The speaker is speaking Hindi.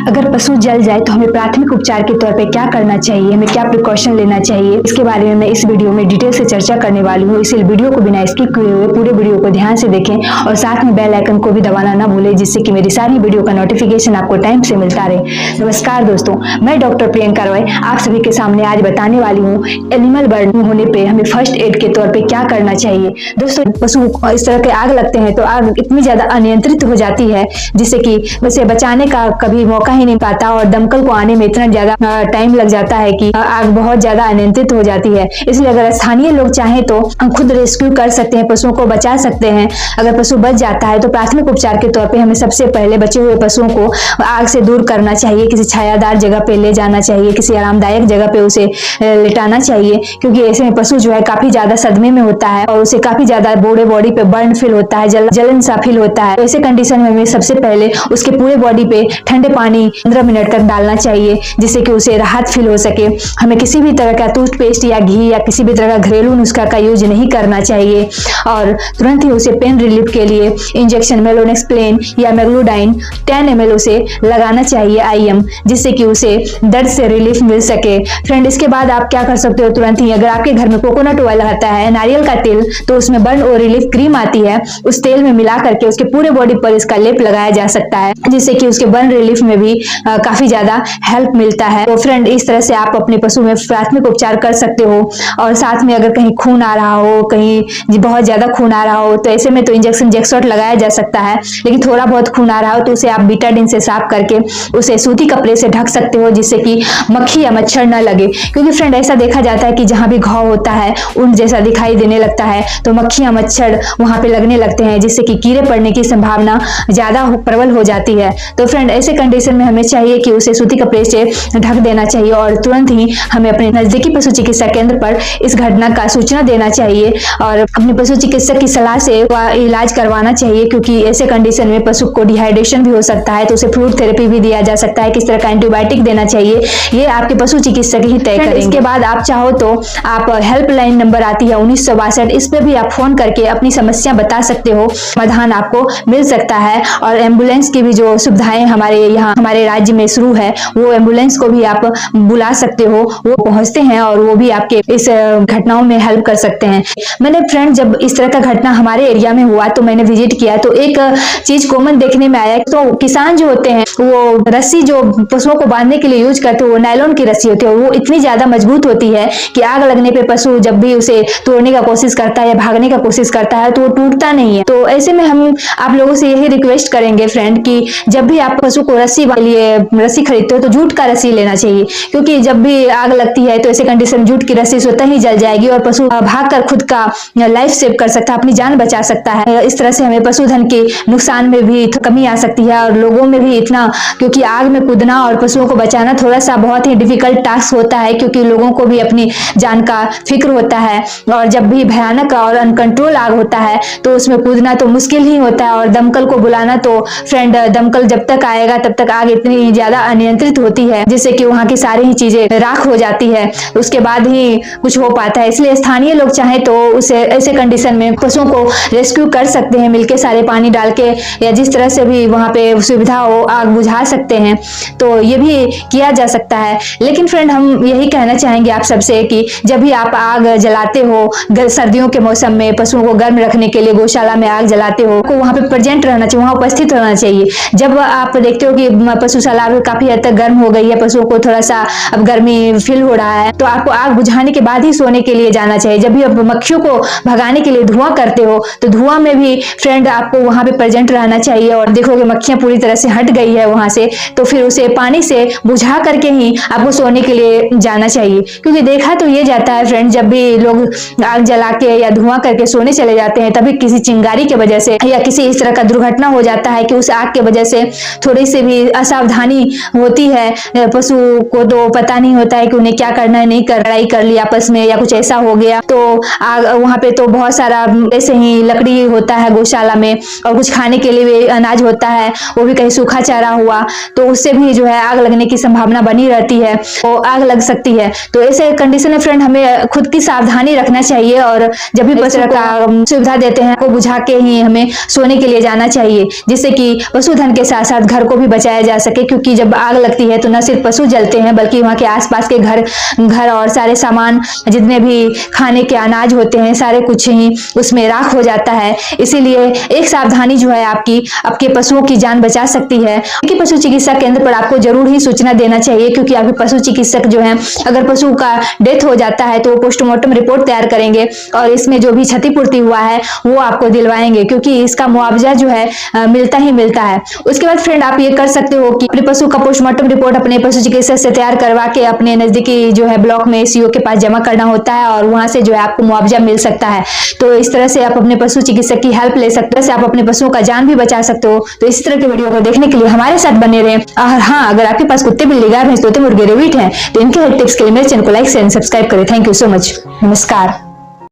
अगर पशु जल जाए तो हमें प्राथमिक उपचार के तौर पे क्या करना चाहिए, हमें क्या प्रिकॉशन लेना चाहिए, इसके बारे में मैं इस वीडियो में डिटेल से चर्चा करने वाली हूँ। इसलिए वीडियो को बिना स्किप किए हुए पूरे वीडियो को ध्यान से देखें और साथ में बेल आइकन को भी दबाना ना भूलें, जिससे कि मेरी सारी वीडियो का नोटिफिकेशन आपको टाइम से मिलता रहे। नमस्कार दोस्तों, मैं डॉक्टर प्रियंका रॉय आप सभी के सामने आज बताने वाली हूँ एनिमल बर्न होने पे हमें फर्स्ट एड के तौर पे क्या करना चाहिए। दोस्तों, पशु इस तरह के आग लगते हैं तो आग इतनी ज्यादा अनियंत्रित हो जाती है जिससे कि उसे बचाने का कभी मौका ही नहीं पाता और दमकल को आने में इतना ज्यादा टाइम लग जाता है कि आग बहुत ज्यादा अनियंत्रित हो जाती है। इसलिए अगर स्थानीय लोग चाहें तो खुद रेस्क्यू कर सकते हैं, पशुओं को बचा सकते हैं। अगर पशु बच जाता है तो प्राथमिक उपचार के तौर पे हमें सबसे पहले बचे हुए पशुओं को आग से दूर करना चाहिए, किसी छायादार जगह पे ले जाना चाहिए, किसी आरामदायक जगह पे उसे लिटाना चाहिए, क्योंकि ऐसे में पशु जो है काफी ज्यादा सदमे में होता है और उसे काफी ज्यादा बॉडी पे बर्न फील होता है, जलन सा फील होता है। तो ऐसे कंडीशन में हमें सबसे पहले उसके पूरे बॉडी पे ठंडे पानी 15 मिनट तक डालना चाहिए, जिससे कि उसे राहत फील हो सके। हमें किसी भी तरह का टूथपेस्ट या घी या किसी भी तरह का घरेलू नुस्खा का यूज नहीं करना चाहिए और तुरंत ही उसे पेन रिलीफ के लिए इंजेक्शन मेलोनेक्सप्लेन या मेग्लूडाइन 10 ml उसे लगाना चाहिए IM, जिससे कि उसे दर्द से रिलीफ मिल सके। फ्रेंड, इसके बाद आप क्या कर सकते हो, तुरंत ही अगर आपके घर में कोकोनट ऑयल आता है, नारियल का तेल, तो उसमें बर्न और रिलीफ क्रीम आती है, उस तेल में मिला करके उसके पूरे बॉडी पर इसका लेप लगाया जा सकता है, जिससे कि उसके बर्न रिलीफ में भी काफी ज्यादा हेल्प मिलता है। तो फ्रेंड, इस तरह से आप अपने पशु में प्राथमिक उपचार कर सकते हो। और साथ में अगर कहीं खून आ रहा हो, कहीं बहुत ज्यादा खून आ रहा हो, तो ऐसे में तो इंजेक्शन जैकशॉट लगाया जा सकता है, लेकिन थोड़ा बहुत खून आ रहा हो तो उसे आप बीटाडिन से साफ करके उसे सूती कपड़े से ढक सकते हो, जिससे कि मक्खी या मच्छर न लगे। क्योंकि फ्रेंड, ऐसा देखा जाता है कि जहां भी घाव होता है ऊन जैसा दिखाई देने लगता है तो मक्खी या मच्छर वहां पे लगने लगते हैं, जिससे कि कीड़े पड़ने की संभावना ज्यादा प्रबल हो जाती है। तो फ्रेंड, ऐसे कंडीशन में हमें चाहिए कि उसे सूती कपड़े से ढक देना चाहिए और तुरंत ही हमें अपने नजदीकी पशु चिकित्सा केंद्र पर इस घटना का सूचना देना चाहिए और अपने पशु चिकित्सक की सलाह से इलाज करवाना चाहिए, क्योंकि ऐसे कंडीशन में पशु को डिहाइड्रेशन भी हो सकता है, तो उसे फ्लूइड थेरेपी भी दिया जा सकता है। किस तरह का एंटीबायोटिक देना चाहिए ये आपके पशु चिकित्सक ही तय करेंगे। इसके बाद आप चाहो तो आप हेल्पलाइन नंबर आती है 1962, इस पे भी आप फोन करके अपनी समस्या बता सकते हो, समाधान आपको मिल सकता है। और एम्बुलेंस की भी जो सुविधाएं हमारे यहाँ हमारे राज्य में शुरू है, वो एम्बुलेंस को भी आप बुला सकते हो, वो पहुंचते हैं और वो भी आपके इस घटनाओं में हेल्प कर सकते हैं। मैंने फ्रेंड, जब इस तरह का घटना हमारे एरिया में हुआ तो मैंने विजिट किया, तो एक चीज कॉमन देखने में आया। तो किसान जो होते हैं वो रस्सी जो पशुओं को बांधने के लिए यूज करते हैं वो नायलॉन की रस्सी होती है, वो इतनी ज्यादा मजबूत होती है कि आग लगने पे पशु जब भी उसे तोड़ने का कोशिश करता है या भागने का कोशिश करता है तो वो टूटता नहीं है। तो ऐसे में हम आप लोगों से यही रिक्वेस्ट करेंगे फ्रेंड कि जब भी आप पशु को रस्सी खरीदते हो तो जूट का रस्सी लेना चाहिए, क्योंकि जब भी आग लगती है तो ऐसे कंडीशन जूट की रस्सी स्वतः ही जल जाएगी और पशु भागकर खुद का लाइफ सेव कर सकता है, अपनी जान बचा सकता है। इस तरह से हमें पशुधन के नुकसान में भी कमी आ सकती है और लोगों में भी इतना, क्योंकि आग में कूदना और पशुओं को बचाना थोड़ा सा बहुत ही डिफिकल्ट टास्क होता है, क्योंकि लोगों को भी अपनी जान का फिक्र होता है और जब भी भयानक और अनकंट्रोल आग होता है तो उसमें कूदना तो मुश्किल ही होता है और दमकल को बुलाना तो फ्रेंड, दमकल जब तक आएगा तब तक आग इतनी ज्यादा अनियंत्रित होती है जिससे कि वहां की सारी ही चीजें राख हो जाती है, उसके बाद ही कुछ हो पाता है। इसलिए स्थानीय लोग चाहे तो उसे ऐसे कंडीशन में पशुओं को रेस्क्यू कर सकते हैं, मिलके सारे पानी डाल के या जिस तरह से भी वहां पे सुविधा हो आग बुझा सकते हैं, तो ये भी किया जा सकता है। लेकिन फ्रेंड, हम यही कहना चाहेंगे आप सबसे कि जब भी आप आग जलाते हो सर्दियों के मौसम में पशुओं को गर्म रखने के लिए गौशाला में आग जलाते हो, को वहां पे प्रेजेंट रहना चाहिए, वहां उपस्थित रहना चाहिए। जब आप देखते हो कि पशुशाला काफी हद तक गर्म हो गई है, पशुओं को थोड़ा सा अब गर्मी फील हो रहा है, तो आपको आग बुझाने के बाद ही सोने के लिए जाना चाहिए। जब भी आप मक्खियों को भगाने के लिए धुआं करते हो तो धुआं में भी फ्रेंड आपको वहां पे प्रेजेंट रहना चाहिए और देखोगे मक्खियां पूरी तरह से हट गई है वहां से, तो फिर उसे पानी से बुझा करके ही आपको सोने के लिए जाना चाहिए। क्योंकि देखा तो ये जाता है फ्रेंड, जब भी लोग आग जला के या धुआं करके सोने चले जाते हैं तभी किसी चिंगारी की वजह से या किसी इस तरह का दुर्घटना हो जाता है कि उस आग की वजह से थोड़ी सी भी असावधानी होती है, पशु को तो पता नहीं होता है कि उन्हें क्या करना है, नहीं कर लड़ाई कर ली आपस में या कुछ ऐसा हो गया, तो आग वहां पे तो बहुत सारा ऐसे ही लकड़ी होता है गौशाला में और कुछ खाने के लिए भी अनाज होता है, वो भी कहीं सूखा चारा हुआ तो उससे भी जो है आग लगने की संभावना बनी रहती है, तो आग लग सकती है। तो ऐसे कंडीशन में फ्रेंड हमें खुद की सावधानी रखना चाहिए और जब भी पशु का सुविधा देते हैं वो बुझा के ही हमें सोने के लिए जाना चाहिए, जिससे कि पशुधन के साथ साथ घर को भी बचाया जा जा सके, क्योंकि जब आग लगती है तो न सिर्फ पशु जलते हैं बल्कि वहाँ के आसपास के घर और सारे सामान जितने भी खाने के अनाज होते हैं सारे कुछ ही उसमें राख हो जाता है। इसीलिए एक सावधानी जो है आपके पशुओं की जान बचा सकती है। कि पशु चिकित्सा केंद्र पर आपको जरूर ही सूचना देना चाहिए, क्योंकि आपके पशु चिकित्सक जो है अगर पशु का डेथ हो जाता है तो वो पोस्टमार्टम रिपोर्ट तैयार करेंगे और इसमें जो भी क्षतिपूर्ति हुआ है वो आपको दिलवाएंगे, क्योंकि इसका मुआवजा जो है मिलता ही मिलता है। उसके बाद फ्रेंड आप ये कर सकते हो कि अपने पशु का पोस्टमार्टम रिपोर्ट अपने पशु चिकित्सक से तैयार करवा के अपने नजदीकी जो है ब्लॉक में सीओ के पास जमा करना होता है और वहां से जो है आपको मुआवजा मिल सकता है। तो इस तरह से आप अपने पशु चिकित्सक की हेल्प ले सकते हैं, आप अपने पशुओं का जान भी बचा सकते हो। तो इस तरह के वीडियो को देखने के लिए हमारे साथ बने रहें। और हाँ, अगर आपके पास कुत्ते, बिल्ली, गाय, भैंस, तोते, मुर्गे, रेबिट हैं तो इनके हेल्प टिप्स के लिए मेरे चैनल को लाइक शेयर एंड सब्सक्राइब करें। Thank you so much. नमस्कार।